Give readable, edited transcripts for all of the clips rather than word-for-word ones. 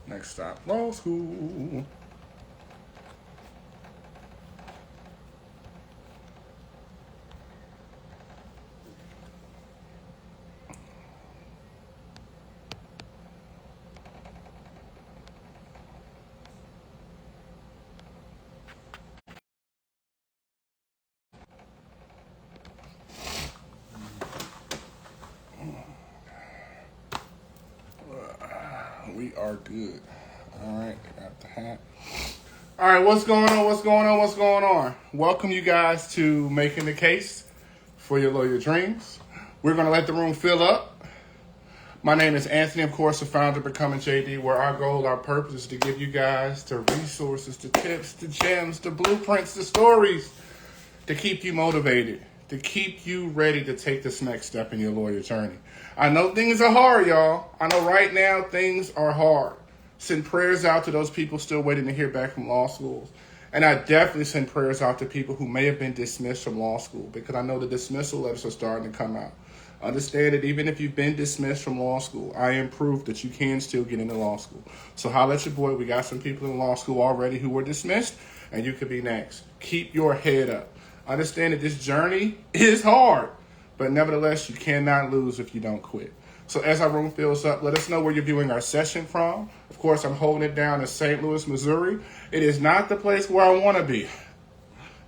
Next stop, law school. We are good. All right, got the hat. All right, what's going on? What's going on? What's going on? Welcome you guys to Making the Case for Your Lawyer Dreams. We're going to let the room fill up. My name is Anthony, of course, the founder of BecomingJD, where our goal, our purpose is to give you guys the resources, the tips, the gems, the blueprints, the stories to keep you motivated, to keep you ready to take this next step in your lawyer journey. I know things are hard, y'all. I know right now things are hard. Send prayers out to those people still waiting to hear back from law schools. And I definitely send prayers out to people who may have been dismissed from law school, because I know the dismissal letters are starting to come out. Understand that even if you've been dismissed from law school, I am proof that you can still get into law school. So holla at your boy. We got some people in law school already who were dismissed, and you could be next. Keep your head up. Understand that this journey is hard, but nevertheless, you cannot lose if you don't quit. So as our room fills up, let us know where you're viewing our session from. Of course, I'm holding it down in St. Louis, Missouri. It is not the place where I want to be.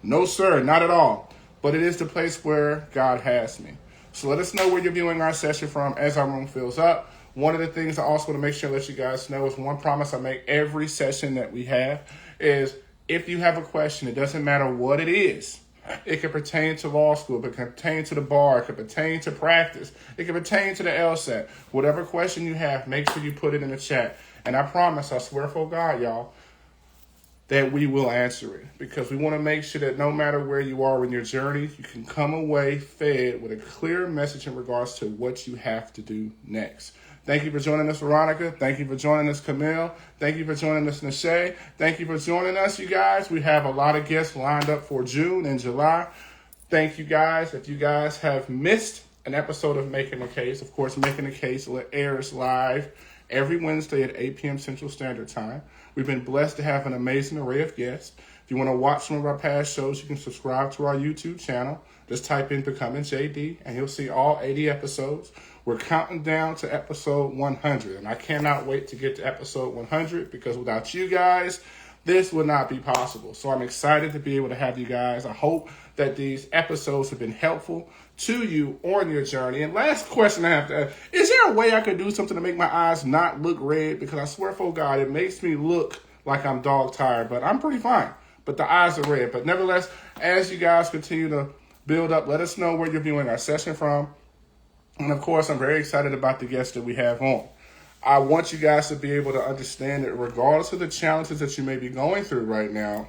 No, sir, not at all. But it is the place where God has me. So let us know where you're viewing our session from as our room fills up. One of the things I also want to make sure to let you guys know is one promise I make every session that we have is if you have a question, it doesn't matter what it is. It can pertain to law school. It can pertain to the bar. It can pertain to practice. It can pertain to the LSAT. Whatever question you have, make sure you put it in the chat. And I promise, I swear for God, y'all, that we will answer it, because we want to make sure that no matter where you are in your journey, you can come away fed with a clear message in regards to what you have to do next. Thank you for joining us, Veronica. Thank you for joining us, Camille. Thank you for joining us, Neche. Thank you for joining us, you guys. We have a lot of guests lined up for June and July. Thank you, guys. If you guys have missed an episode of Making the Case, of course, Making the Case airs live every Wednesday at 8 p.m. Central Standard Time. We've been blessed to have an amazing array of guests. If you want to watch some of our past shows, you can subscribe to our YouTube channel. Just type in BecomingJD, and you'll see all 80 episodes. We're counting down to episode 100, and I cannot wait to get to episode 100, because without you guys, this would not be possible. So I'm excited to be able to have you guys. I hope that these episodes have been helpful to you on your journey. And last question I have to ask, is there a way I could do something to make my eyes not look red? Because I swear for God, it makes me look like I'm dog tired, but I'm pretty fine. But the eyes are red. But nevertheless, as you guys continue to build up, let us know where you're viewing our session from. And of course, I'm very excited about the guests that we have on. I want you guys to be able to understand that regardless of the challenges that you may be going through right now,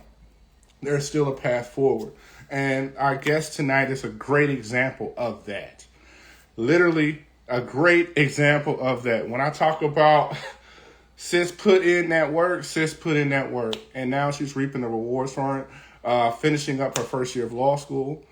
there's still a path forward. And our guest tonight is a great example of that. Literally a great example of that. When I talk about sis put in that work, and now she's reaping the rewards for it, finishing up her first year of law school,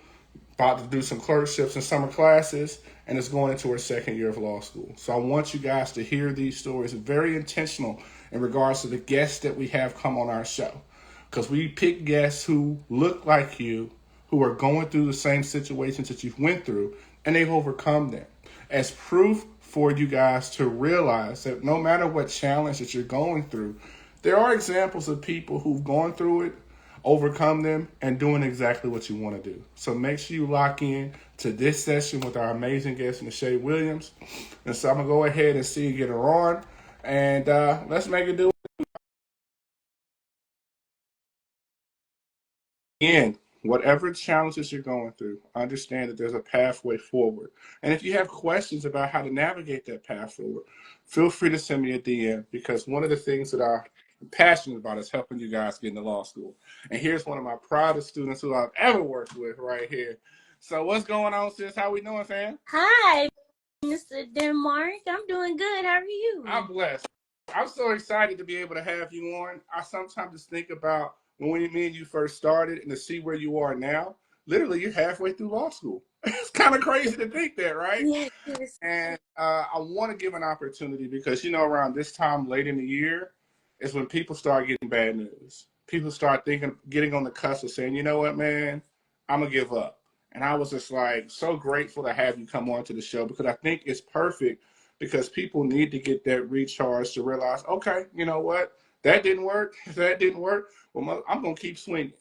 about to do some clerkships and summer classes, and is going into her second year of law school. So I want you guys to hear these stories. It's very intentional in regards to the guests that we have come on our show, because we pick guests who look like you, who are going through the same situations that you've went through, and they've overcome them, as proof for you guys to realize that no matter what challenge that you're going through, there are examples of people who've gone through it, overcome them, and doing exactly what you want to do. So make sure you lock in to this session with our amazing guest, Neche Williams. And so I'm going to go ahead and see you get her on, and let's make it do it. Again, whatever challenges you're going through, understand that there's a pathway forward. And if you have questions about how to navigate that path forward, feel free to send me a DM, because one of the things that I'm passionate about is helping you guys get into law school. And here's one of my proudest students who I've ever worked with right here. So what's going on, sis? How we doing, fam? Hi, Mr. Denmark. I'm doing good. How are you? I'm blessed. I'm so excited to be able to have you on. I sometimes just think about when me and you first started, and to see where you are now. Literally, you're halfway through law school. It's kind of crazy to think that, right? Yes. And I want to give an opportunity, because, around this time late in the year, is when people start getting bad news. People start getting on the cusp of saying, you know what, man, I'm going to give up. And I was just like so grateful to have you come on to the show because I think it's perfect because people need to get that recharge to realize, okay, you know what? That didn't work. That didn't work. Well, I'm going to keep swinging.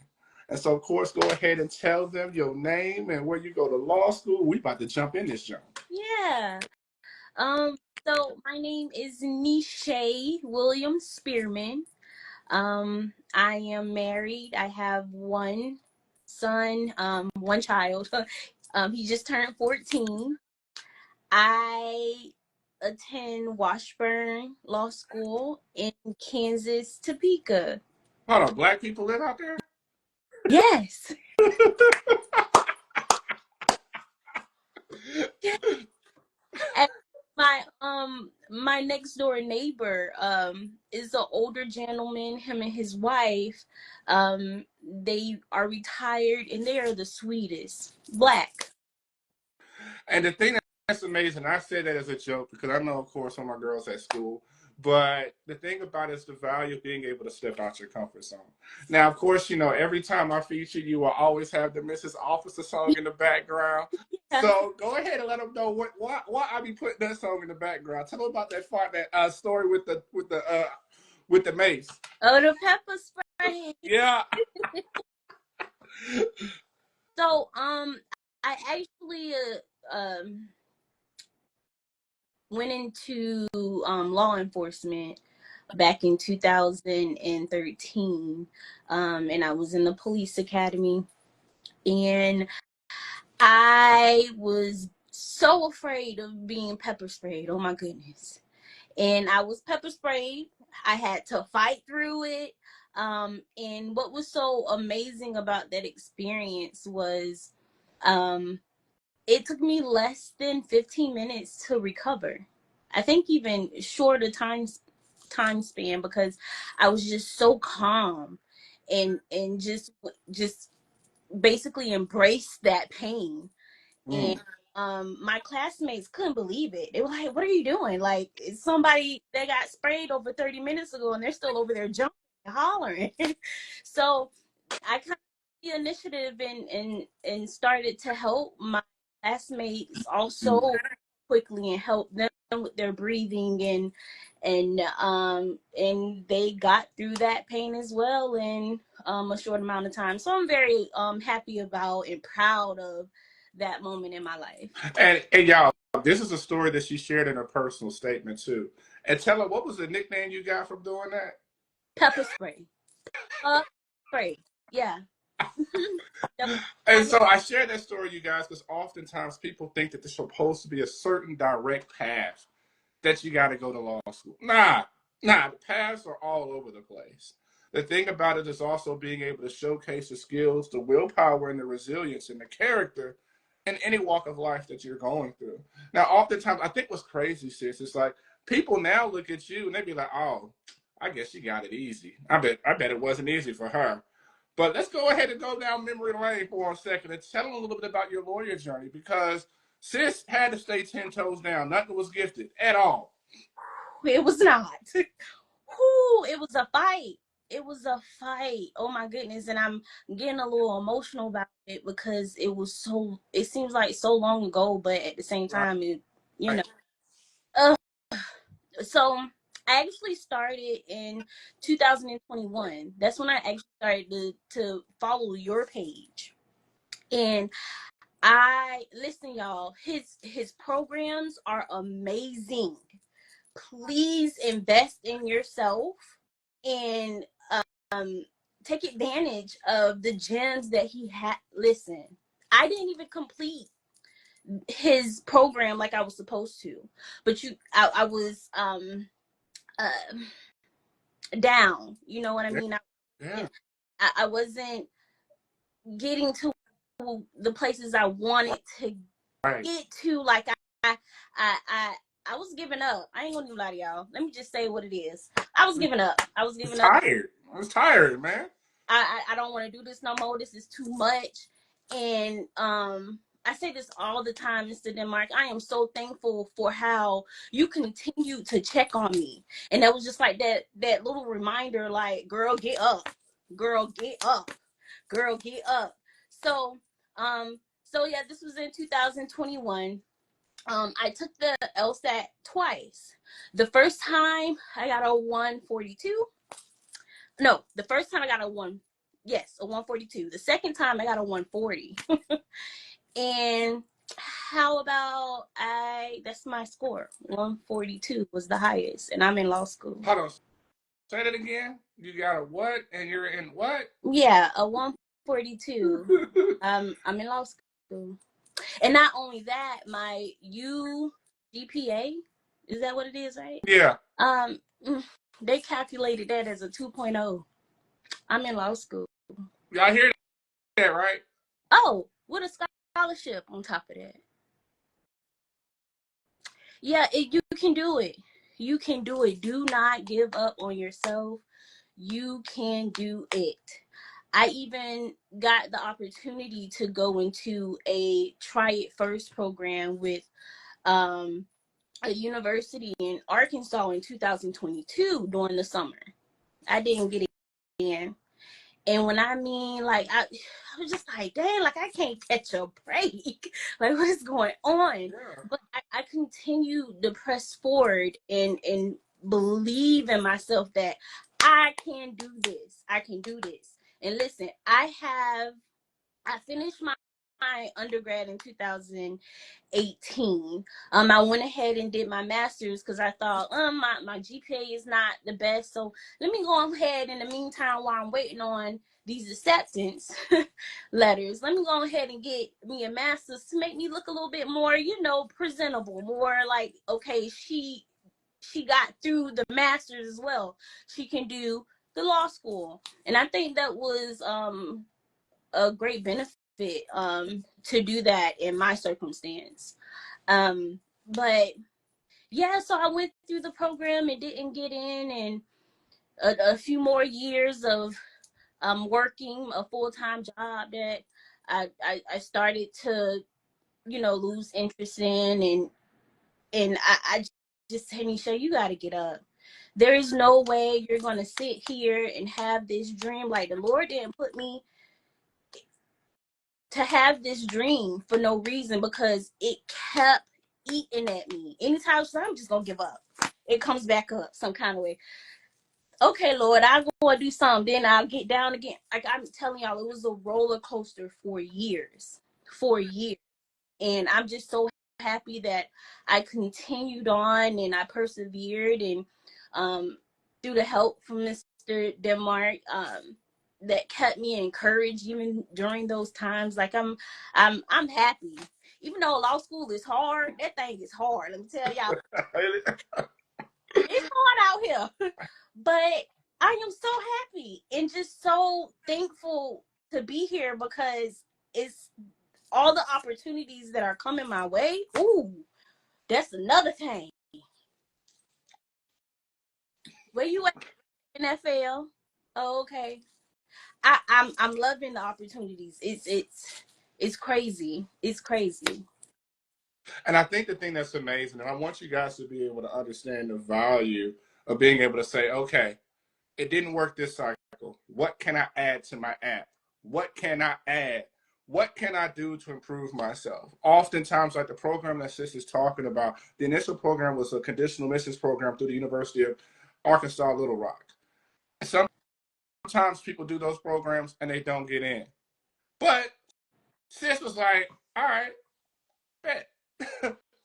And so, of course, go ahead and tell them your name and where you go to law school. We about to jump in this jump. Yeah. So my name is Neche William Spearman. I am married. I have one son, one child. He just turned 14. I attend Washburn Law School in Kansas, Topeka. Hold on, black people live out there? Yes. And my next door neighbor is an older gentleman. Him and his wife, they are retired and they are the sweetest. Black. And the thing that's amazing, I say that as a joke because I know, of course, some of my girls at school. But the thing about it is the value of being able to step out your comfort zone. Now, of course, you know, every time I feature you, will always have the Mrs. Officer song in the background. So go ahead and let them know why I be putting that song in the background. Tell them about that story with the mace. Oh, the pepper spray. Yeah. So I actually went into law enforcement back in 2013, and I was in the police academy, and I was so afraid of being pepper sprayed. Oh my goodness. And I was pepper sprayed. I had to fight through it. And what was so amazing about that experience was it took me less than 15 minutes to recover. I think even shorter time span because I was just so calm and just basically embraced that pain. And my classmates couldn't believe it. They were like, "What are you doing? Like, it's somebody that got sprayed over 30 minutes ago, and they're still over there jumping and hollering." So I kind of took the initiative and started to help my classmates also quickly and help them with their breathing and they got through that pain as well in a short amount of time. So I'm very happy about and proud of that moment in my life. And y'all, this is a story that she shared in her personal statement too. And tell her, what was the nickname you got from doing that? Pepper spray. Spray. Yeah. And so I share that story, you guys, because oftentimes people think that there's supposed to be a certain direct path that you got to go to law school. Nah, the paths are all over the place. The thing about it is also being able to showcase the skills, the willpower, and the resilience and the character in any walk of life that you're going through. Now, oftentimes, I think what's crazy, sis, is like people now look at you and they be like, "Oh, I guess she got it easy. I bet it wasn't easy for her." But let's go ahead and go down memory lane for a second and tell them a little bit about your lawyer journey because sis had to stay 10 toes down. Nothing was gifted at all. It was not. Whew, it was a fight. It was a fight. Oh my goodness. And I'm getting a little emotional about it because it seems like so long ago, but at the same Right. time, you know. Uh, so I actually started in 2021. That's when I actually started to follow your page. And I listen, y'all, his programs are amazing. Please invest in yourself and take advantage of the gems that he had. Listen, I didn't even complete his program like I was supposed to, but I was uh, down. You know what I mean? Yeah. I wasn't getting to the places I wanted to Right. get to. Like I, I, I was giving up. I ain't gonna do lie to y'all. Let me just say what it is. I was giving up. I was giving up. Tired. I was tired, man. I don't want to do this no more. This is too much. And I say this all the time, Mr. Denmark. I am so thankful for how you continue to check on me. And that was just like that little reminder, like, girl, get up. Girl, get up. Girl, get up. So, yeah, this was in 2021. I took the LSAT twice. The first time I got a 142. No, the first time I got a 142. The second time I got a 140. And how about that's my score. 142 was the highest, and I'm in law school. Hold on. Say that again. You got a what? And you're in what? Yeah, a 142. I'm in law school. And not only that, my GPA, is that what it is, right? Yeah. They calculated that as a 2.0. I'm in law school. Y'all hear that, right? Oh, with a scholarship on top of that. Yeah, you can do it. You can do it. Do not give up on yourself. You can do it. I even got the opportunity to go into a Try It First program with a university in Arkansas in 2022 during the summer. I didn't get in. And when I mean, like, I was just like, dang, like, I can't catch a break. Like, what is going on? Yeah. But I continue to press forward and believe in myself that I can do this. I can do this. And listen, I finished my undergrad in 2018. I went ahead and did my master's because I thought, my GPA is not the best. So let me go ahead in the meantime while I'm waiting on these acceptance letters. Let me go ahead and get me a master's to make me look a little bit more, presentable, more like, okay, she got through the master's as well. She can do the law school. And I think that was a great benefit to do that in my circumstance. But yeah, so I went through the program and didn't get in, and a few more years of working a full-time job that I started to lose interest in, and I just said, Neche, you got to get up. There is no way you're going to sit here and have this dream. Like, the Lord didn't put me to have this dream for no reason, because it kept eating at me. Anytime I'm just gonna give up, it comes back up some kind of way. Okay, Lord, I'll go and do something, then I'll get down again. Like, I'm telling y'all, it was a roller coaster for years. And I'm just so happy that I continued on and I persevered, and through the help from Mr. Denmark, that kept me encouraged even during those times. Like, I'm happy. Even though law school is hard, that thing is hard. Let me tell y'all. It's hard out here. But I am so happy and just so thankful to be here, because it's all the opportunities that are coming my way. Ooh, that's another thing. Where you at, NFL? Oh, okay. I'm loving the opportunities. It's crazy. It's crazy. And I think the thing that's amazing, and I want you guys to be able to understand the value of being able to say, okay, it didn't work this cycle. What can I add to my app? What can I add? What can I do to improve myself? Oftentimes, like the program that Sis is talking about, the initial program was a conditional admissions program through the University of Arkansas Little Rock. Sometimes people do those programs and they don't get in. But Sis was like, all right, bet.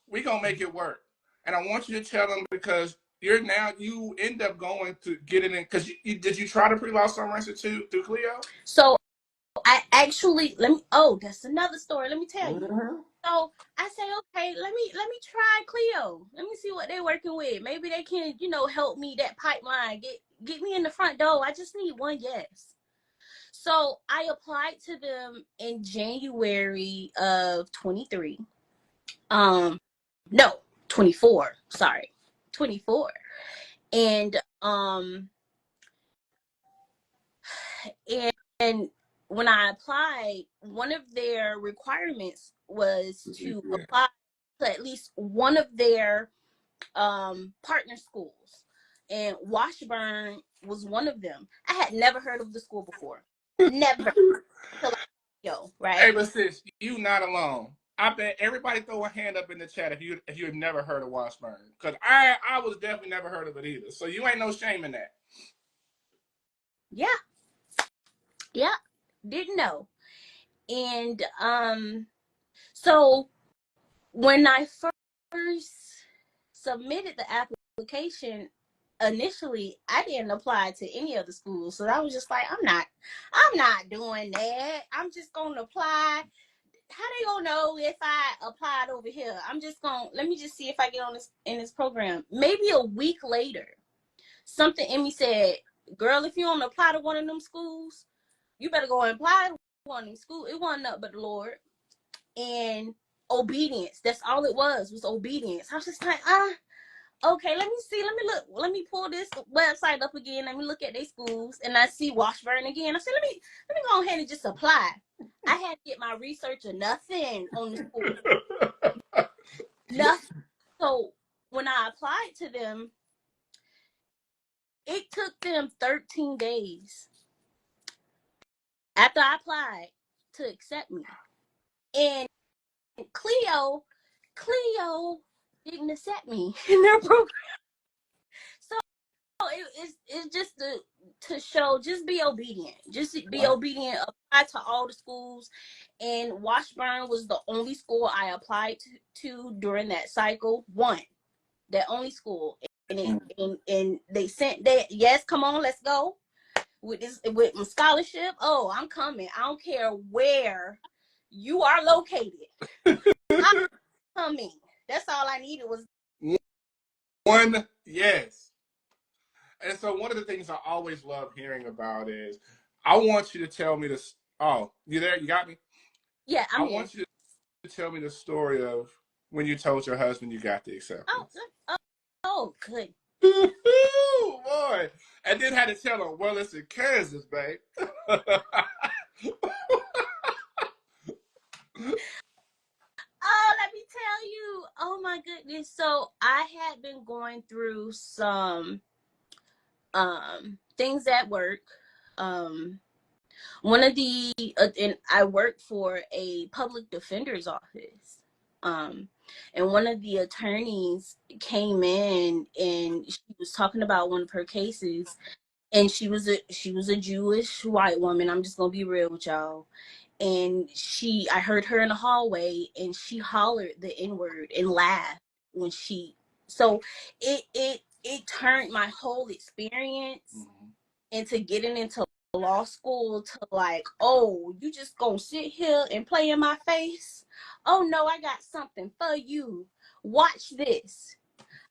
We gonna make it work. And I want you to tell them, because you end up going to get it in, because did you try the PreLaw Summer Institute through Clio? So I actually that's another story. Let me tell you. Mm-hmm. So I say, okay, let me try Clio. Let me see what they're working with. Maybe they can, help me that pipeline, get me in the front door. I just need one yes. So I applied to them in January of 23. No, 24. Sorry. 24. And and when I applied, one of their requirements was to apply to at least one of their partner schools, and Washburn was one of them. I had never heard of the school before, never. Till right? Hey, but sis, you not alone. I bet everybody throw a hand up in the chat if you have never heard of Washburn, because I was definitely never heard of it either. So you ain't no shame in that. Yeah, didn't know. And so when I first submitted the application, initially I didn't apply to any of the schools. So I was just like, I'm not doing that. I'm just gonna apply. How they gonna know if I applied over here? Let me just see if I get on this in this program. Maybe a week later, something in me said, girl, if you don't apply to one of them schools, you better go and apply to one of them schools. It wasn't nothing but the Lord and obedience. That's all it was obedience. I was just like, okay, let me see. Let me look. Let me pull this website up again. Let me look at their schools. And I see Washburn again. I said, let me go ahead and just apply. I had to get my research or nothing on the school. Nothing. So when I applied to them, it took them 13 days after I applied to accept me. And Cleo didn't accept me in their program. So it's just to show, just be obedient. Just be obedient. Apply to all the schools. And Washburn was the only school I applied to during that cycle. That only school. And they sent that, yes, come on, let's go. With my scholarship. Oh, I'm coming. I don't care where you are located. I'm coming. That's all I needed was one yes. And so one of the things I always love hearing about is, I want you to tell me this. Oh, you there? You got me? Yeah, I want you to tell me the story of when you told your husband you got the acceptance. Oh, good. Boy. And then had to tell him, well, it's in Kansas, babe. Oh, let me tell you. Oh my goodness. So I had been going through some things at work. One of the and I work for a public defender's office. And one of the attorneys came in and she was talking about one of her cases, and she was a Jewish white woman. I'm just gonna be real with y'all. And I heard her in the hallway, and she hollered the N-word and laughed when so it turned my whole experience into getting into law school to like, oh, you just gonna sit here and play in my face? Oh no, I got something for you. Watch this.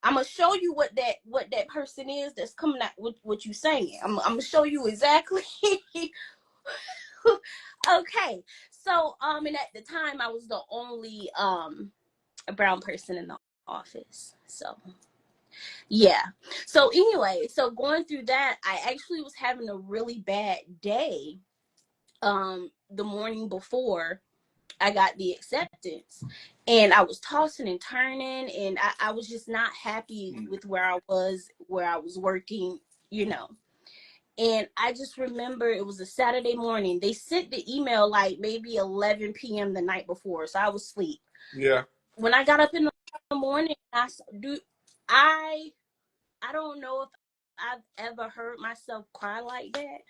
I'm gonna show you what that person is that's coming out with what you saying. I'm gonna show you exactly. Okay, so and at the time I was the only brown person in the office. So yeah. So anyway, so going through that, I actually was having a really bad day the morning before I got the acceptance, and I was tossing and turning, and I was just not happy with where I was working, And I just remember it was a Saturday morning. They sent the email like maybe 11 p.m. the night before, so I was asleep. Yeah. When I got up in the morning, I don't know if I've ever heard myself cry like that.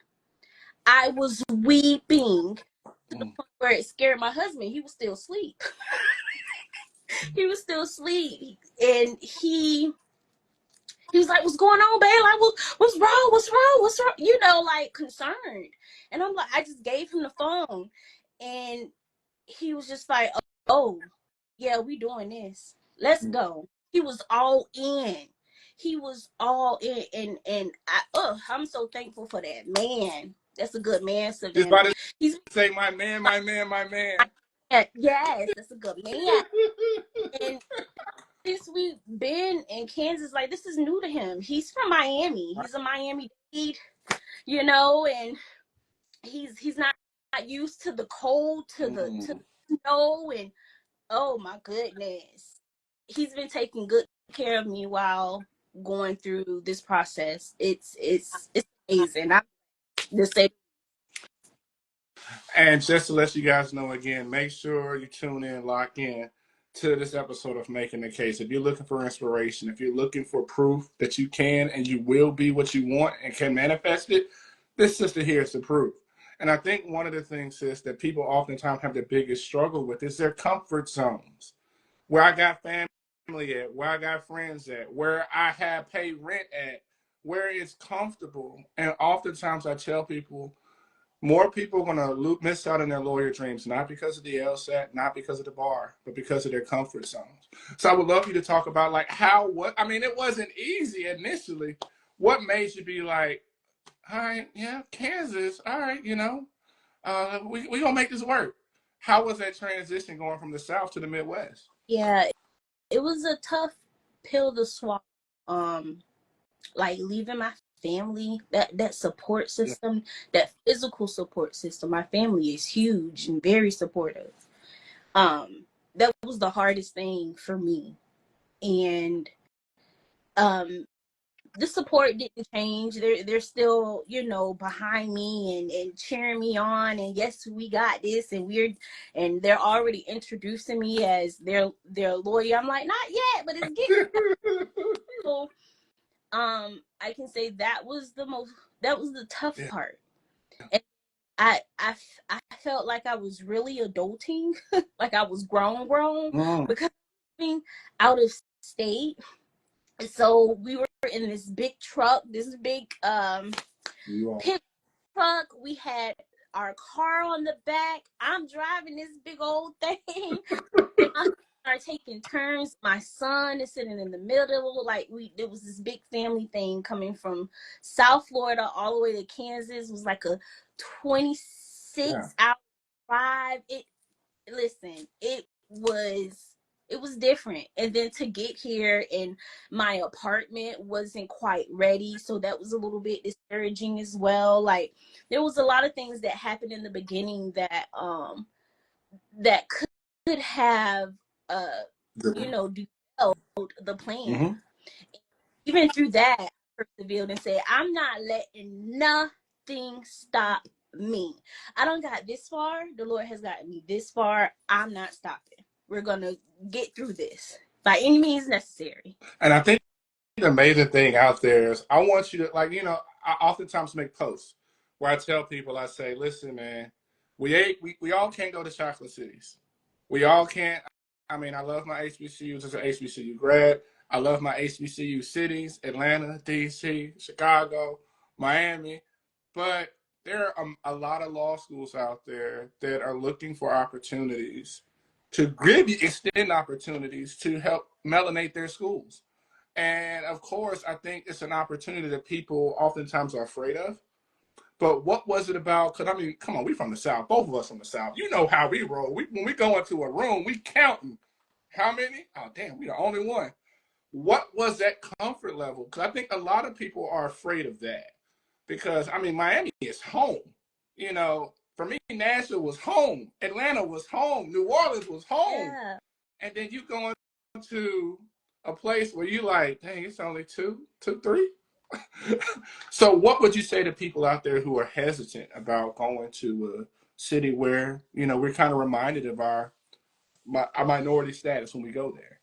I was weeping to the point where it scared my husband. He was still asleep. He was still asleep, and he was like, "What's going on, babe? Like, what's wrong? What's wrong? What's wrong?" Like concerned. And I'm like, I just gave him the phone, and he was just like, "Oh, yeah, we doing this. Let's go." He was all in. He was all in, and I'm so thankful for that man. That's a good man, Savannah. He's say, my man. Yes, that's a good man. And since we've been in Kansas, like, this is new to him. He's from Miami. He's a Miami Dade, and he's not used to the cold, to the snow, and oh my goodness, he's been taking good care of me while going through this process. It's amazing. I'm the same. And just to let you guys know again, make sure you tune in, lock in to this episode of Making the Case. If you're looking for inspiration, if you're looking for proof that you can and you will be what you want and can manifest it, this sister here is the proof. And I think one of the things, sis, that people oftentimes have the biggest struggle with is their comfort zones. Where I got family at, where I got friends at, where I have paid rent at, where it's comfortable. And oftentimes I tell people, more people are going to miss out on their lawyer dreams, not because of the LSAT, not because of the bar, but because of their comfort zones. So I would love you to talk about like it wasn't easy initially. What made you be like, all right, yeah, Kansas, all right, we going to make this work. How was that transition going from the South to the Midwest? Yeah, it was a tough pill to swallow. Like leaving my family, that support system, that physical support system. My family is huge and very supportive. That was the hardest thing for me. And the support didn't change. They're still, behind me and cheering me on, and yes, we got this, and they're already introducing me as their lawyer. I'm like, not yet, but it's getting so I can say that was the tough part. And I felt like I was really adulting, like I was grown because being out of state. So we were in this big truck, this big pickup truck. We had our car on the back. I'm driving this big old thing. And I started taking turns. My son is sitting in the middle. Like there was this big family thing coming from South Florida all the way to Kansas. It was like a 26-hour drive. It was different. And then to get here, and my apartment wasn't quite ready, so that was a little bit discouraging as well. Like there was a lot of things that happened in the beginning that could have derailed the plan. Even through that, I persevered and said, I'm not letting nothing stop me. I don't got this far. The Lord has gotten me this far. I'm not stopping. We're gonna get through this by any means necessary. And I think the amazing thing out there is I want you to I oftentimes make posts where I tell people, I say, listen, man, we all can't go to chocolate cities. We all can't. I mean, I love my HBCUs as an HBCU grad. I love my HBCU cities, Atlanta, DC, Chicago, Miami. But there are a lot of law schools out there that are looking for opportunities to extend opportunities to help melanate their schools. And of course, I think it's an opportunity that people oftentimes are afraid of. But what was it about? Because I mean, come on, we from the South. Both of us from the South. You know how we roll. When we go into a room, we counting how many? Oh, damn, we the only one. What was that comfort level? Because I think a lot of people are afraid of that. Because I mean, Miami is home. For me, Nashville was home. Atlanta was home. New Orleans was home. Yeah. And then you go into a place where you like, dang, it's only two, three. So what would you say to people out there who are hesitant about going to a city where, we're kind of reminded of our minority status when we go there?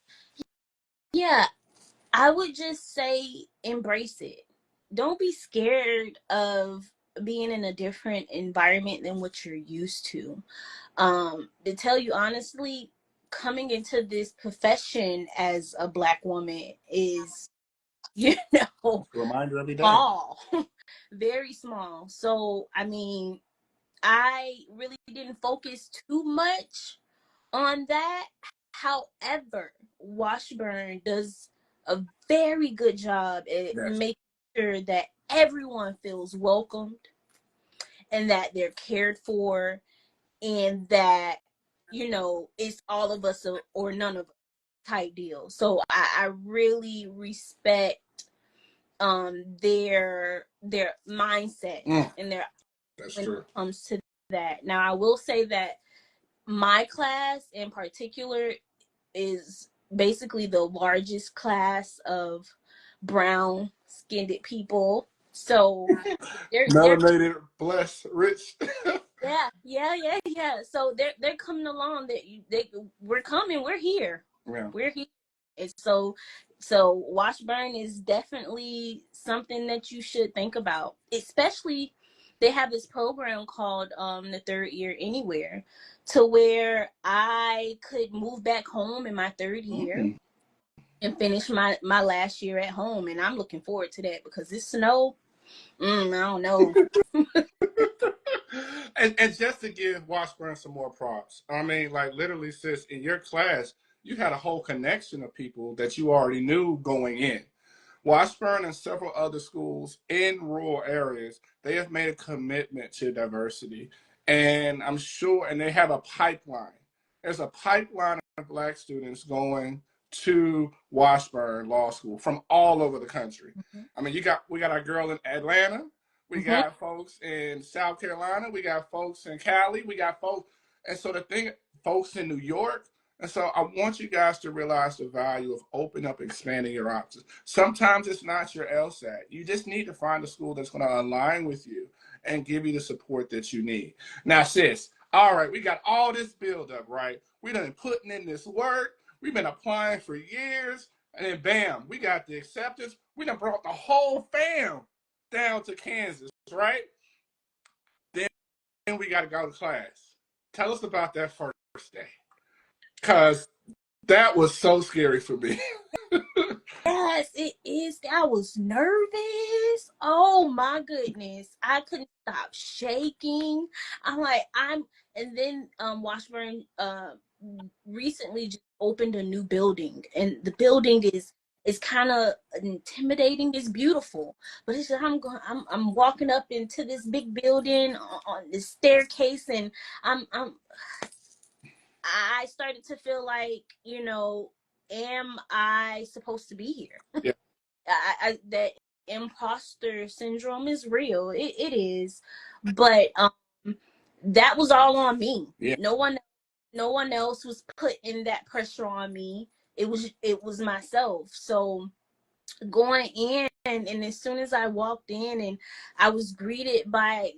Yeah, I would just say embrace it. Don't be scared of being in a different environment than what you're used to. To tell you honestly, coming into this profession as a Black woman is, Reminder every day. small, very small. So, I mean, I really didn't focus too much on that. However, Washburn does a very good job at making sure that everyone feels welcomed and that they're cared for, and that it's all of us or none of us type deal. So I really respect their mindset and their That's when true. it comes to that. Now, I will say that my class in particular is basically the largest class of brown skinned people. So they're Melanated, blessed, rich. yeah. So they're coming along. We're coming. We're here. Yeah. We're here. And so Washburn is definitely something that you should think about. Especially, they have this program called the Third Year Anywhere, to where I could move back home in my third year Mm. and finish my last year at home. And I'm looking forward to that because this snow, I don't know. And just to give Washburn some more props, I mean, like literally, sis, in your class, you had a whole connection of people that you already knew going in. Washburn and several other schools in rural areas, they have made a commitment to diversity. And I'm sure, and they have a pipeline. There's a pipeline of Black students going to Washburn Law School from all over the country. Mm-hmm. I mean, we got our girl in Atlanta, we Mm-hmm. got folks in South Carolina, we got folks in Cali, we got folks, and so the thing, folks in New York. And so I want you guys to realize the value of opening up, expanding your options. Sometimes it's not your LSAT. You just need to find a school that's going to align with you and give you the support that you need. Now, sis, all right, we got all this build up, right? We done been putting in this work. We've been applying for years. And then bam, we got the acceptance. We done brought the whole fam down to Kansas, right? Then we got to go to class. Tell us about that first day. Because that was so scary for me. Yes, it is. I was nervous. Oh my goodness. I couldn't stop shaking. And then Washburn recently just opened a new building, and the building is kind of intimidating. It's beautiful, but it's just, I'm walking up into this big building on this staircase, and I'm I started to feel like, am I supposed to be here? Yeah. That imposter syndrome is real. It is, but that was all on me. Yeah. No one else was putting that pressure on me. It was myself. So going in, and as soon as I walked in, and I was greeted by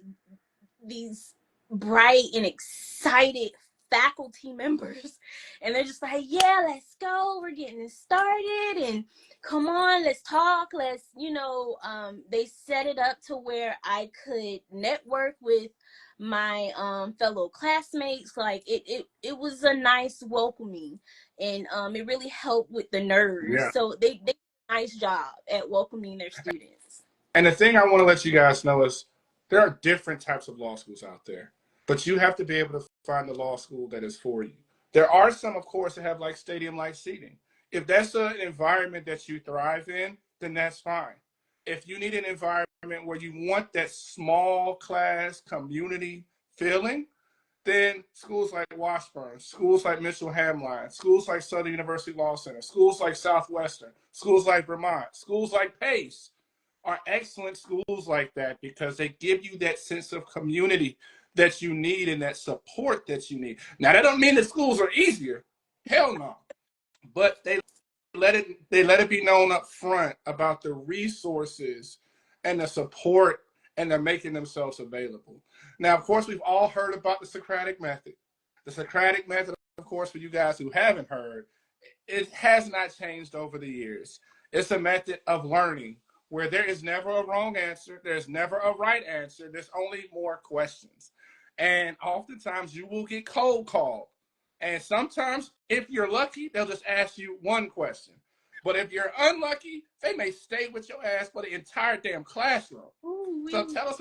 these bright and excited faculty members, and they're just like, yeah, let's go, we're getting it started, and come on, let's talk, they set it up to where I could network with my fellow classmates. Like it was a nice welcoming, and it really helped with the nerves. Yeah. So they did a nice job at welcoming their students. And the thing I want to let you guys know is there are different types of law schools out there, but you have to be able to find the law school that is for you. There are some, of course, that have like stadium-like seating. If that's an environment that you thrive in, then that's fine. If you need an environment where you want that small class community feeling, then schools like Washburn, schools like Mitchell Hamline, schools like Southern University Law Center, schools like Southwestern, schools like Vermont, schools like Pace are excellent schools like that because they give you that sense of community that you need and that support that you need. Now, that don't mean the schools are easier. Hell no. But they let it be known up front about the resources and the support, and they're making themselves available. Now, of course, we've all heard about the Socratic method. The Socratic method, of course, for you guys who haven't heard, it has not changed over the years. It's a method of learning where there is never a wrong answer, there's never a right answer, there's only more questions. And oftentimes you will get cold called. And sometimes, if you're lucky, they'll just ask you one question. But if you're unlucky, they may stay with your ass for the entire damn classroom. Ooh, So tell us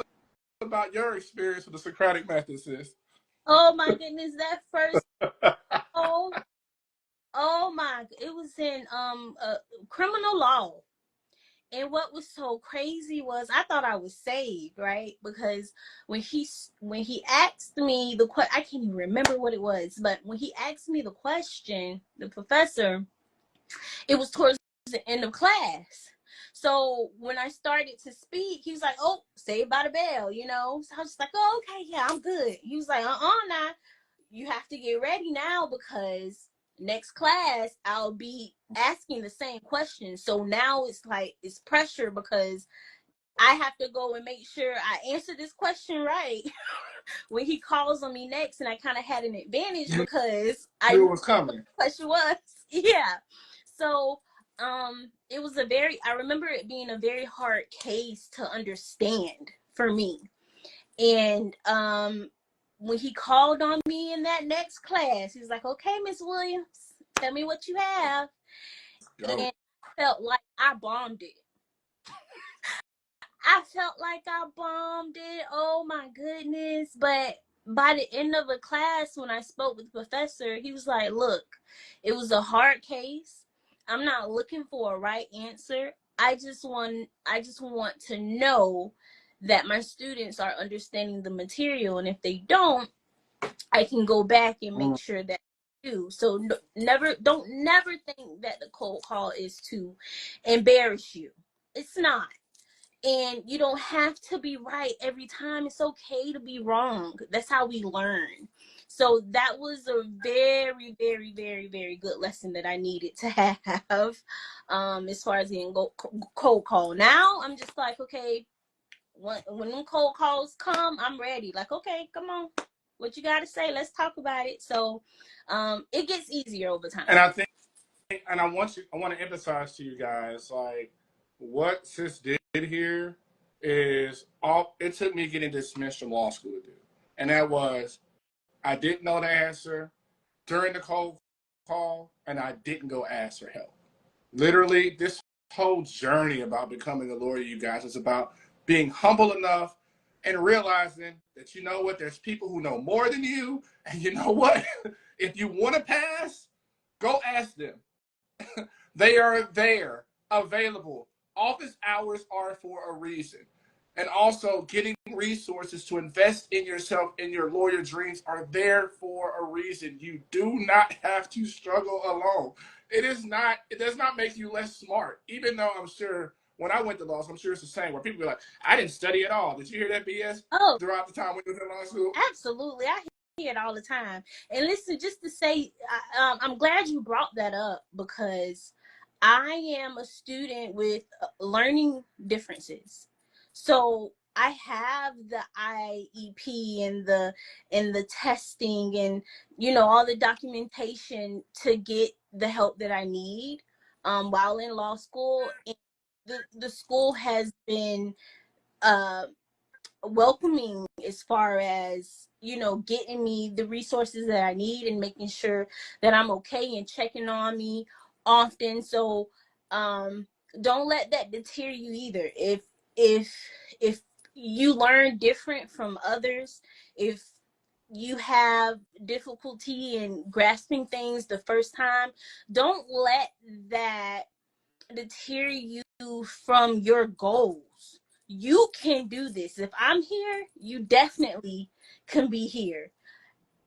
about your experience with the Socratic method, sis. oh my goodness, that first oh oh my, it was in criminal law. And what was so crazy was I thought I was saved, right? Because when he asked me I can't even remember what it was, but when he asked me the question, the professor, it was towards the end of class. So when I started to speak, he was like, "Oh, Saved by the Bell, you know. So I was just like, oh, okay, yeah, I'm good. He was like, now you have to get ready now because next class I'll be asking the same question. So now it's like it's pressure because I have to go and make sure I answer this question right when he calls on me next. And I kind of had an advantage You because I knew knew it was coming. what the question was. Yeah. So it was I remember it being a very hard case to understand for me. And when he called on me in that next class, he's like, okay, Miss Williams, tell me what you have. Go. And I felt like I bombed it. I felt like I bombed it. Oh my goodness. But by the end of the class, when I spoke with the professor, he was like, look, it was a hard case. I'm not looking for a right answer. I just want to know that my students are understanding the material. And if they don't, I can go back and make sure that they do. So don't never think that the cold call is to embarrass you. It's not. And you don't have to be right every time. It's okay to be wrong. That's how we learn. So that was a very, very, very, very good lesson that I needed to have as far as getting cold call. Now I'm just like, okay, when them cold calls come, I'm ready. Like, okay, come on. What you got to say? Let's talk about it. So it gets easier over time. And I think, and I want to emphasize to you guys, like, what sis did here is all it took me getting dismissed from law school to do. And that was, I didn't know the answer during the cold call, and I didn't go ask for help. Literally, this whole journey about becoming a lawyer, you guys, is about being humble enough and realizing that, you know what, there's people who know more than you. And you know what? If you want to pass, go ask them. They are there, available. Office hours are for a reason. And also, getting resources to invest in yourself and your lawyer dreams are there for a reason. You do not have to struggle alone. It does not make you less smart, even though I'm sure when I went to law school, I'm sure it's the same, where people be like, I didn't study at all. Did you hear that BS Oh, throughout the time we was in law school? absolutely. I hear it all the time. And listen, just to say, I'm glad you brought that up because I am a student with learning differences. So I have the IEP and the testing and all the documentation to get the help that I need while in law school. And the school has been uh welcoming as far as getting me the resources that I need and making sure that I'm okay and checking on me often. So don't let that deter you either. If you learn different from others, if you have difficulty in grasping things the first time, don't let that deter you from your goals. You can do this. If I'm here, you definitely can be here.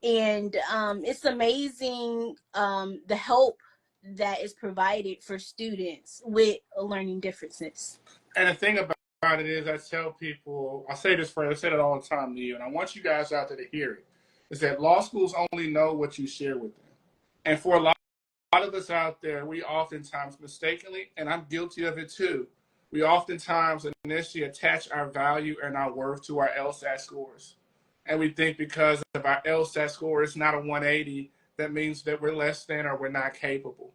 And it's amazing the help that is provided for students with learning differences. And the thing about it is, I tell people, I say this phrase, I say it all the time to you, and I want you guys out there to hear it, is that law schools only know what you share with them. And for a lot of us out there, we oftentimes mistakenly, and I'm guilty of it too, we oftentimes initially attach our value and our worth to our LSAT scores. And we think because of our LSAT score, it's not a 180, that means that we're less than or we're not capable.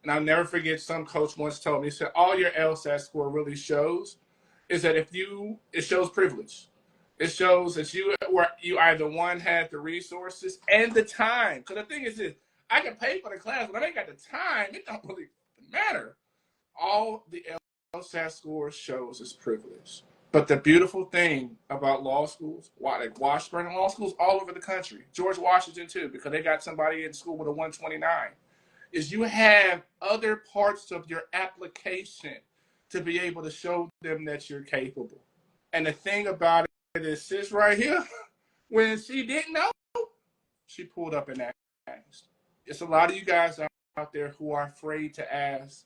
And I'll never forget, some coach once told me, he said, all your LSAT score really shows is that it shows privilege. It shows that you either one had the resources and the time. So the thing is this, I can pay for the class, but I ain't got the time. It don't really matter. All the LSAT score shows is privilege. But the beautiful thing about law schools, like Washburn law schools all over the country, George Washington too, because they got somebody in school with a 129, is you have other parts of your application to be able to show them that you're capable. And the thing about it is, sis right here, when she didn't know, she pulled up and asked. It's a lot of you guys out there who are afraid to ask.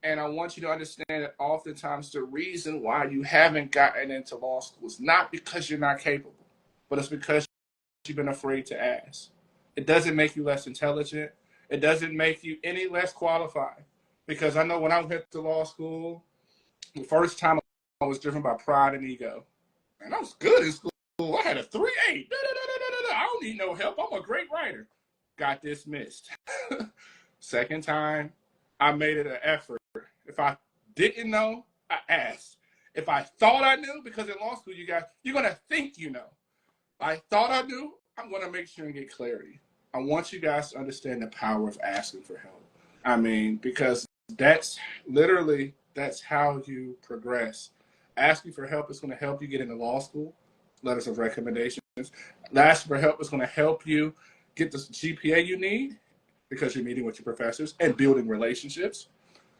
And I want you to understand that oftentimes the reason why you haven't gotten into law school is not because you're not capable, but it's because you've been afraid to ask. It doesn't make you less intelligent. It doesn't make you any less qualified. Because I know when I went to law school, the first time I was driven by pride and ego. And I was good in school. I had a 3.8. I don't need no help. I'm a great writer. Got dismissed. Second time, I made it an effort. If I didn't know, I asked. If I thought I knew, because in law school, you're gonna think you know. I thought I knew. I'm gonna make sure and get clarity. I want you guys to understand the power of asking for help. I mean, because that's how you progress. Asking for help is going to help you get into law school. Letters of recommendations. Asking for help is going to help you get the GPA you need because you're meeting with your professors and building relationships.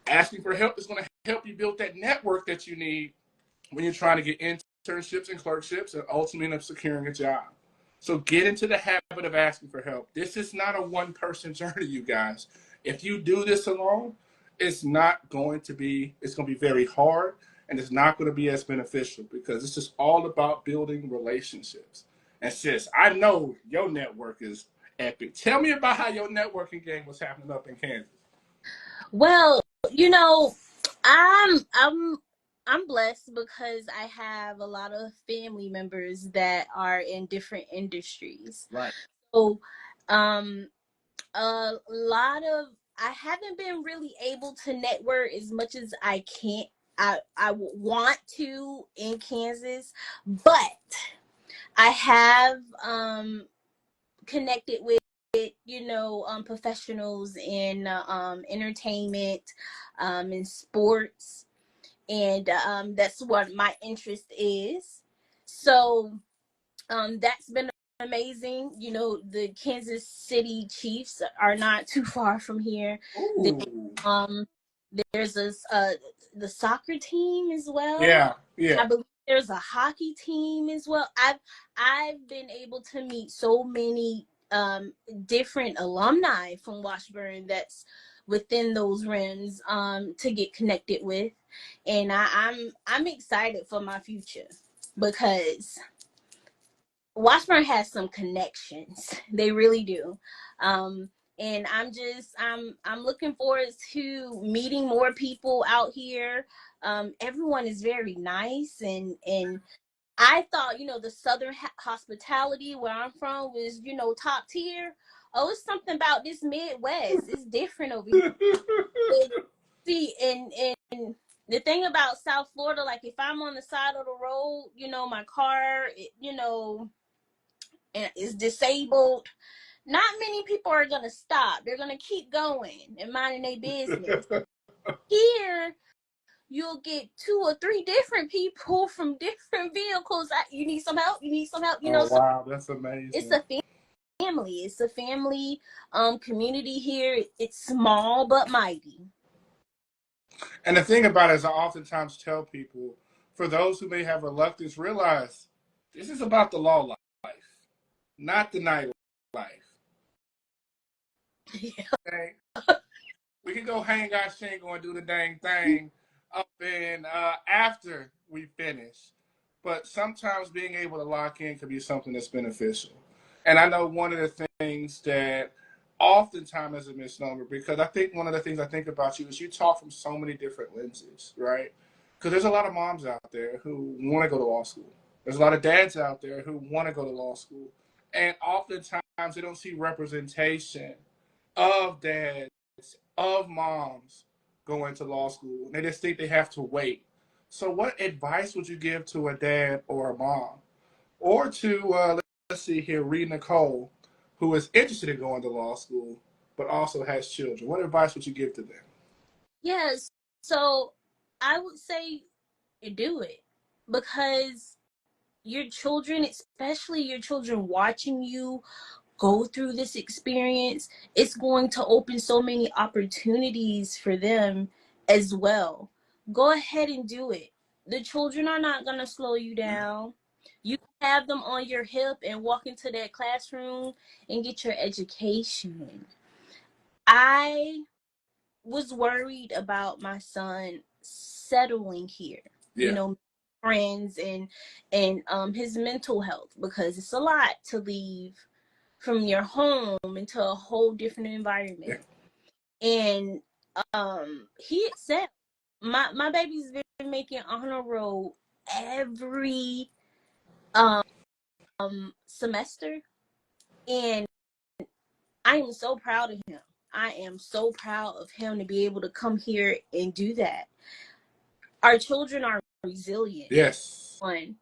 Asking for help is going to help you build that network that you need when you're trying to get internships and clerkships and ultimately end up securing a job. So get into the habit of asking for help. This is not a one-person journey, you guys. If you do this alone, it's going to be very hard, and it's not going to be as beneficial because it's just all about building relationships. And sis, I know your network is epic. Tell me about how your networking game was happening up in Kansas. Well, you know, I'm I'm I'm blessed because I have a lot of family members that are in different industries. Right. So, um, a lot of I haven't been really able to network as much as I can't. I want to in Kansas, but I have connected with professionals in entertainment, in sports, and that's what my interest is. So that's been amazing. You know, the Kansas City Chiefs are not too far from here. They, Ooh. there's the soccer team as well. Yeah, yeah. I believe there's a hockey team as well. I've been able to meet so many different alumni from Washburn that's within those rims to get connected with, and I'm excited for my future because Washburn has some connections. They really do. And I'm looking forward to meeting more people out here. Everyone is very nice, and I thought, the Southern hospitality where I'm from was, top tier. Oh, it's something about this Midwest. It's different over here. See, and the thing about South Florida, like if I'm on the side of the road, my car, is disabled, not many people are gonna stop. They're gonna keep going and minding their business. Here, you'll get 2 or 3 different people from different vehicles. You need some help. You need some help. Oh, So wow, that's amazing. it's a family. It's a family community here. It's small but mighty. And the thing about it is, I oftentimes tell people, for those who may have reluctance, realize this is about the law life, not the night life. Yeah. Okay? We can go hang our shingle and do the dang thing up in after we finish. But sometimes being able to lock in can be something that's beneficial. And I know one of the things that oftentimes is a misnomer, because I think one of the things I think about you is you talk from so many different lenses, right? Because there's a lot of moms out there who want to go to law school. There's a lot of dads out there who want to go to law school. And oftentimes they don't see representation of dads, of moms going to law school. They just think they have to wait. So, what advice would you give to a dad or a mom, or to let's see here, Reed Nicole, who is interested in going to law school but also has children? What advice would you give to them? Yes. So I would say do it because your children, especially your children watching you go through this experience, it's going to open so many opportunities for them as well. Go ahead and do it. The children are not going to slow you down. You can have them on your hip and walk into that classroom and get your education. I was worried about my son settling here. Yeah. You know, friends and his mental health, because it's a lot to leave from your home into a whole different environment. Yeah. And he said my baby's been making honor roll every semester, and I am so proud of him. I am so proud of him to be able to come here and do that. Our children are resilient. Yes. One,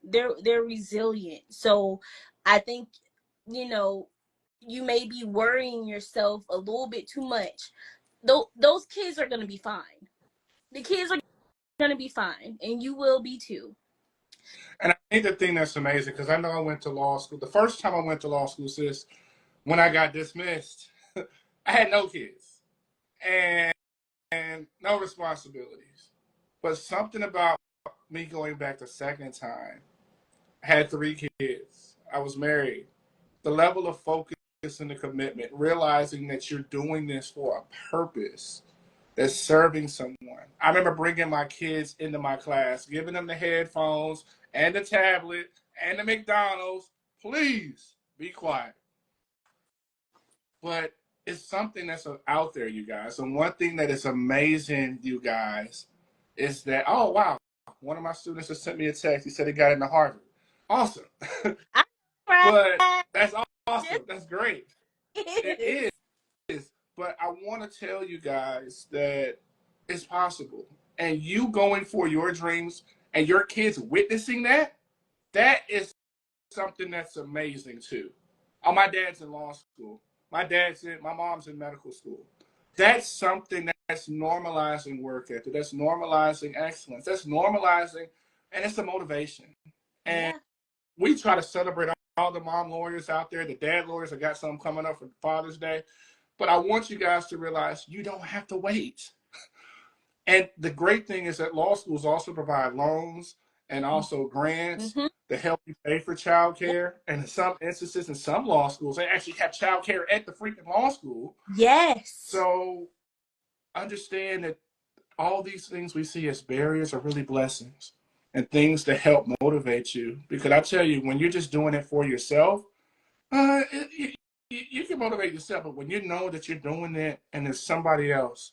they're resilient. So I think, you know, you may be worrying yourself a little bit too much. Those kids are going to be fine. The kids are going to be fine, and you will be too. And I think the thing that's amazing, because I know I went to law school. The first time I went to law school, sis, when I got dismissed, I had no kids and no responsibilities. But something about me going back the second time, I had 3 kids. I was married. The level of focus and the commitment, realizing that you're doing this for a purpose that's serving someone. I remember bringing my kids into my class, giving them the headphones and the tablet and the McDonald's. Please be quiet. But it's something that's out there, you guys. And one thing that is amazing, you guys, is that, oh, wow, one of my students just sent me a text. He said he got into Harvard. Awesome. But that's awesome. That's great. It is. But I want to tell you guys that it's possible. And you going for your dreams and your kids witnessing that, that is something that's amazing too. Oh, my dad's in law school. My mom's in medical school. That's something that's normalizing work ethic. That's normalizing excellence. That's normalizing, and it's a motivation. And yeah, we try to celebrate all the mom lawyers out there, the dad lawyers. I got some coming up for Father's Day. But I want you guys to realize you don't have to wait. And the great thing is that law schools also provide loans and also grants to help you pay for childcare. And in some instances, in some law schools, they actually have childcare at the freaking law school. Yes. So understand that all these things we see as barriers are really blessings and things to help motivate you. Because I tell you, when you're just doing it for yourself, you can motivate yourself. But when you know that you're doing it and there's somebody else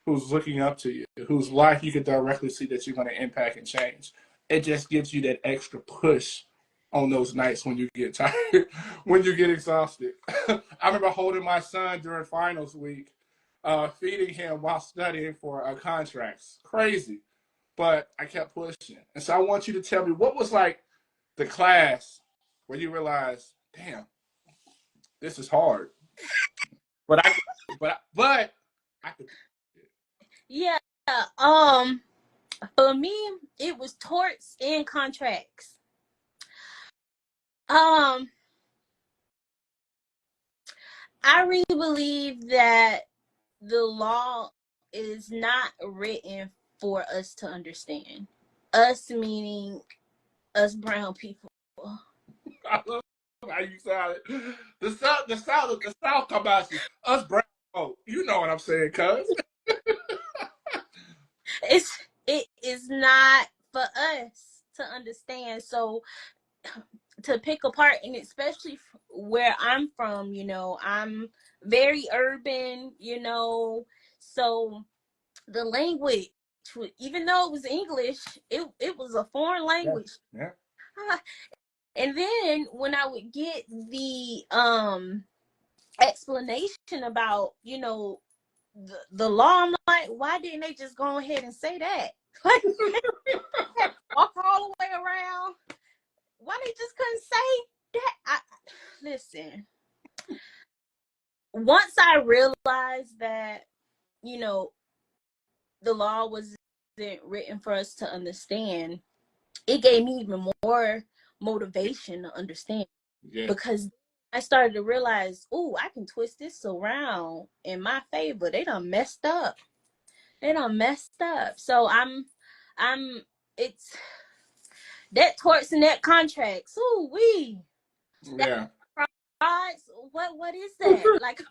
who's looking up to you, whose life you can directly see that you're going to impact and change, it just gives you that extra push on those nights when you get tired, when you get exhausted. I remember holding my son during finals week, feeding him while studying for contracts. Crazy. But I kept pushing. And so I want you to tell me, what was like the class where you realized, damn, this is hard. But I could. Yeah. For me, it was torts and contracts. I really believe that the law is not written for us to understand. Us meaning us brown people. I love how you sound it. The South come out you. Us brown folk. You know what I'm saying, cuz. It is not for us to understand. So to pick apart, and especially where I'm from, you know, I'm very urban, you know, so the language, even though it was English, it was a foreign language. Yeah. And then when I would get the explanation about, you know, the law, I'm like, why didn't they just go ahead and say that? Like, walk all the way around. Why they just couldn't say that? Listen. Once I realized that, you know, the law wasn't written for us to understand, it gave me even more motivation to understand. Yeah. Because I started to realize, oh, I can twist this around in my favor. They done messed up. So it's that torts and that contracts. Ooh, wee. Yeah. What is that? Like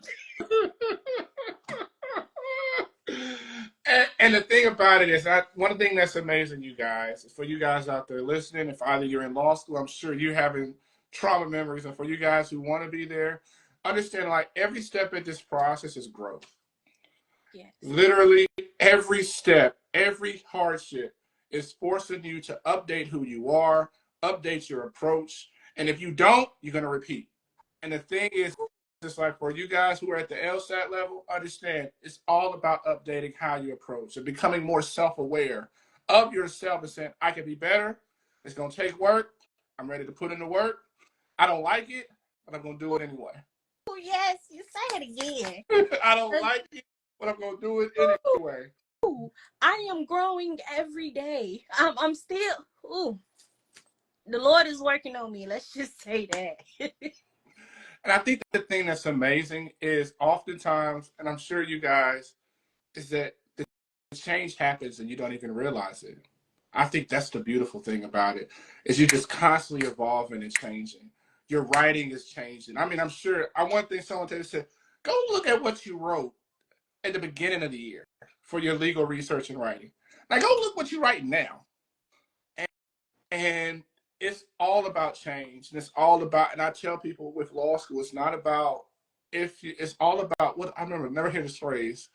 And the thing about it is, one thing that's amazing, you guys, for you guys out there listening, if either you're in law school, I'm sure you're having trauma memories, and for you guys who want to be there, understand like every step in this process is growth. Yes. Literally every step, every hardship is forcing you to update who you are, update your approach, and if you don't, you're going to repeat. And the thing is, just like for you guys who are at the LSAT level, understand it's all about updating how you approach and becoming more self-aware of yourself and saying, I can be better. It's going to take work. I'm ready to put in the work. I don't like it, but I'm going to do it anyway. Oh, yes, you say it again. I don't like it, but I'm going to do it anyway. I am growing every day. I'm still, the Lord is working on me. Let's just say that. And I think the thing that's amazing is oftentimes, and I'm sure you guys, is that the change happens and you don't even realize it. I think that's the beautiful thing about it, is you're just constantly evolving and changing. Your writing is changing. I mean, I'm sure, one thing someone said, go look at what you wrote at the beginning of the year for your legal research and writing. Now go look what you write now. And it's all about change. And it's all about, and I tell people with law school, it's not about it's all about what I remember, never hear this phrase.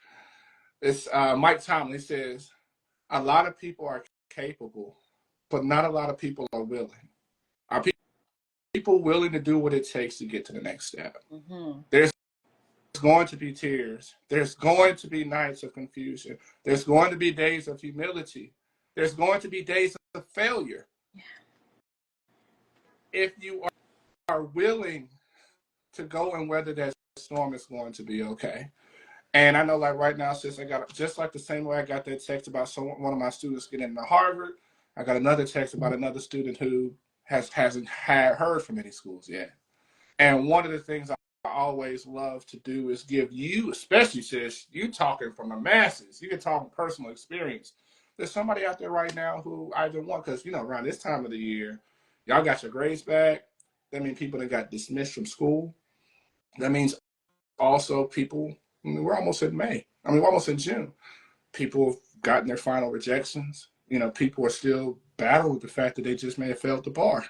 It's Mike Tomlin says, a lot of people are capable, but not a lot of people are willing. Are people willing to do what it takes to get to the next step? Mm-hmm. There's going to be tears. There's going to be nights of confusion. There's going to be days of humility. There's going to be days of failure. Yeah. If you are willing to go and weather that storm, it's going to be okay. And I know, like right now, sis, I got just like the same way I got that text about one of my students getting into Harvard. I got another text about another student who hasn't heard from any schools yet. And one of the things I always love to do is give you, especially sis, you talking from the masses. You can talk from personal experience. There's somebody out there right now who either one, because around this time of the year, y'all got your grades back. That means people that got dismissed from school. That means also people, we're almost in May. We're almost in June. People have gotten their final rejections. People are still battling with the fact that they just may have failed the bar.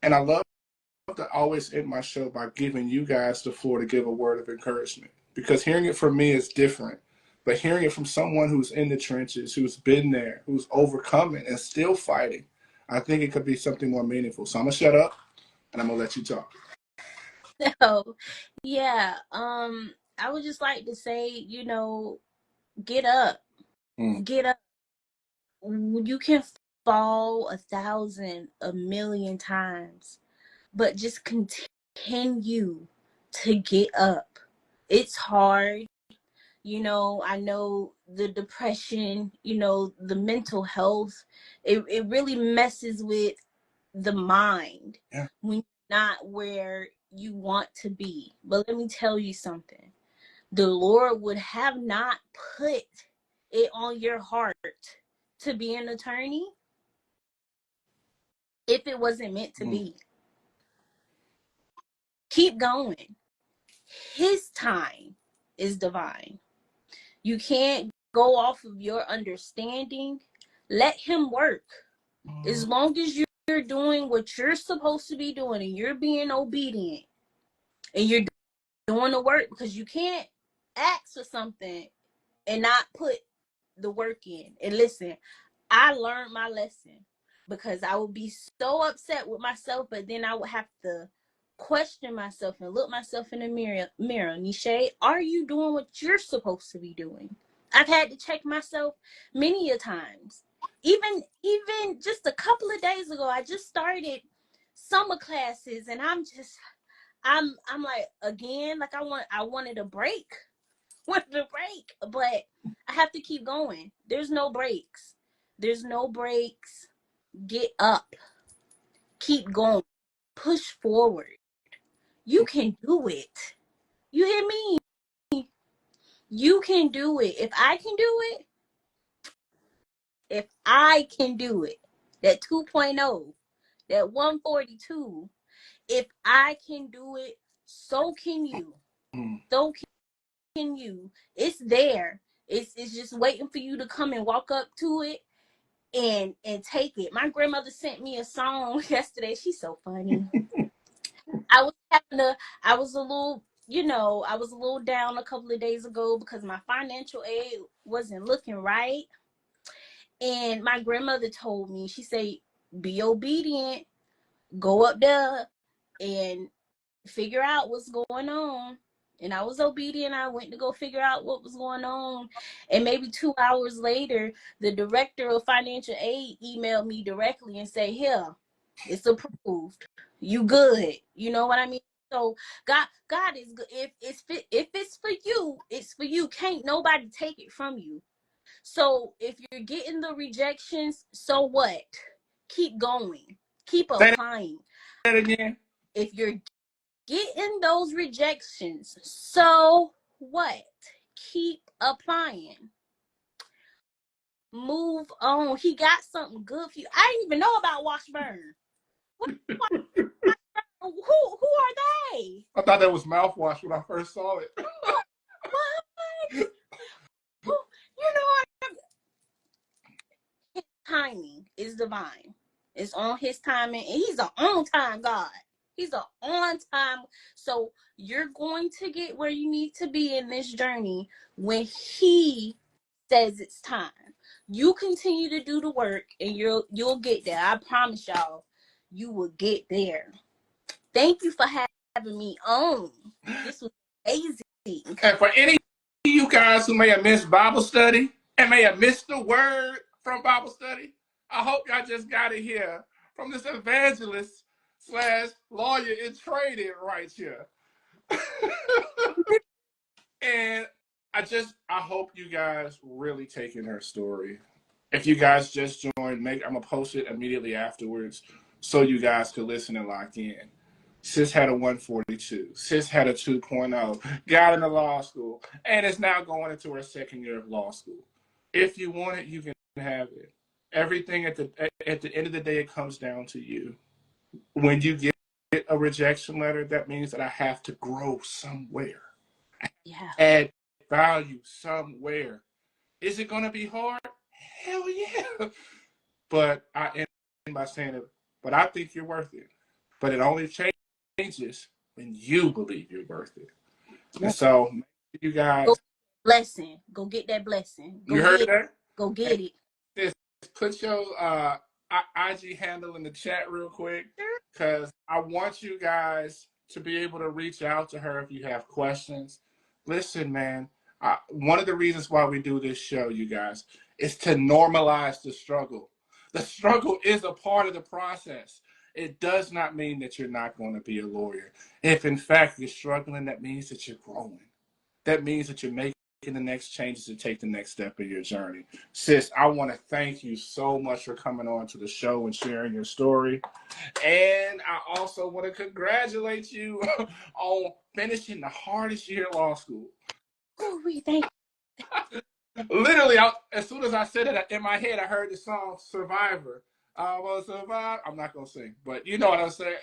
And I love to always end my show by giving you guys the floor to give a word of encouragement. Because hearing it from me is different. But hearing it from someone who's in the trenches, who's been there, who's overcoming and still fighting, I think it could be something more meaningful. So I'm going to shut up and I'm going to let you talk. So, yeah, I would just like to say, get up. Get up. You can fall 1,000, 1,000,000 times, but just continue to get up. It's hard. I know the depression, the mental health, it really messes with the mind when you're not where you want to be. But let me tell you something. The Lord would have not put it on your heart to be an attorney if it wasn't meant to be. Keep going. His time is divine. You can't go off of your understanding. Let him work. As long as you're doing what you're supposed to be doing and you're being obedient and you're doing the work, because you can't ask for something and not put the work in. And listen, I learned my lesson, because I would be so upset with myself, but then I would have to question myself and look myself in the mirror. Neche, are you doing what you're supposed to be doing? I've had to check myself many a times. Even just a couple of days ago, I just started summer classes, and I'm like, again, like I wanted a break. Wanted a break, but I have to keep going. There's no breaks. Get up. Keep going. Push forward. You can do it. You hear me? You can do it. If I can do it, that 2.0, that 142, if I can do it, so can you. So can you. It's there. It's just waiting for you to come and walk up to it and take it. My grandmother sent me a song yesterday. She's so funny. I was a little, I was a little down a couple of days ago because my financial aid wasn't looking right. And my grandmother told me, she said, be obedient, go up there and figure out what's going on. And I was obedient. I went to go figure out what was going on. And maybe 2 hours later, the director of financial aid emailed me directly and said, here, it's approved. You good. You know what I mean? So God is good. If it's for you, it's for you. Can't nobody take it from you. So if you're getting the rejections, so what? Keep going. Keep Say applying. that again. If you're getting those rejections, so what? Keep applying. Move on. He got something good for you. I didn't even know about Washburn. Who are they? I thought that was mouthwash when I first saw it. What? You know, his timing is divine. It's on his timing, and he's an on-time God. He's an on-time. So you're going to get where you need to be in this journey when he says it's time. You continue to do the work, and you'll get there. I promise y'all, you will get there. Thank you for having me on. This was amazing. And for any of you guys who may have missed Bible study and may have missed the word from Bible study, I hope y'all just got it here from this evangelist / lawyer in training right here. And I hope you guys really take in her story. If you guys just joined, I'm gonna post it immediately afterwards so you guys can listen and lock in. Sis had a 142. Sis had a 2.0. Got into law school, and is now going into her second year of law school. If you want it, you can have it. Everything at the end of the day, it comes down to you. When you get a rejection letter, that means that I have to grow somewhere. Yeah. Add value somewhere. Is it going to be hard? Hell yeah. But I end by saying it, but I think you're worth it. But it only changes when you believe you're worth it. And so, you guys. Go get that blessing. You heard that? Go get it. Just put your IG handle in the chat real quick because I want you guys to be able to reach out to her if you have questions. Listen, man, one of the reasons why we do this show, you guys, is to normalize the struggle. The struggle is a part of the process. It does not mean that you're not going to be a lawyer. If, in fact, you're struggling, that means that you're growing. That means that you're making the next changes to take the next step in your journey. Sis, I want to thank you so much for coming on to the show and sharing your story. And I also want to congratulate you on finishing the hardest year of law school. Oh, we thank you. Literally, as soon as I said it in my head, I heard the song Survivor. I will survive. I'm not going to sing, but you know what I'm saying.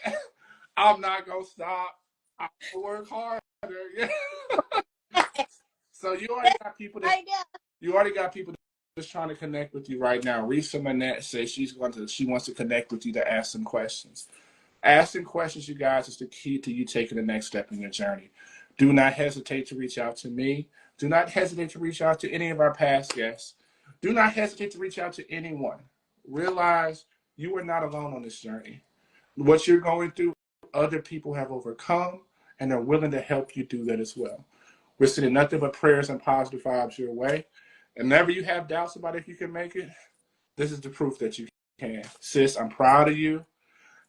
I'm not going to stop. I'm going to work harder. So you already got people just trying to connect with you right now. Risa Manette says she wants to connect with you to ask some questions. Asking questions, you guys, is the key to you taking the next step in your journey. Do not hesitate to reach out to me. Do not hesitate to reach out to any of our past guests. Do not hesitate to reach out to anyone. Realize you are not alone on this journey. What you're going through, other people have overcome, and they're willing to help you do that as well. We're sending nothing but prayers and positive vibes your way. And whenever you have doubts about if you can make it, this is the proof that you can. Sis, I'm proud of you.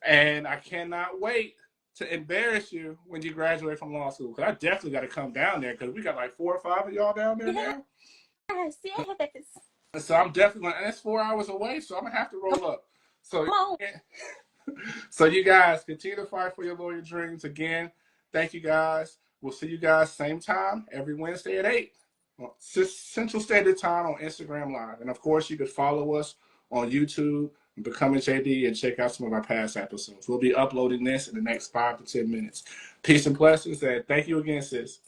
And I cannot wait to embarrass you when you graduate from law school. Because I definitely got to come down there because we got like 4 or 5 of y'all down there now. Yes. So I'm definitely going to, and it's 4 hours away, so I'm going to have to roll up. So you guys, continue to fight for your lawyer dreams. Again, thank you guys. We'll see you guys same time every Wednesday at 8 Central Standard Time on Instagram Live. And of course, you can follow us on YouTube, BecomingJD, and check out some of our past episodes. We'll be uploading this in the next 5 to 10 minutes. Peace and blessings, and thank you again, sis.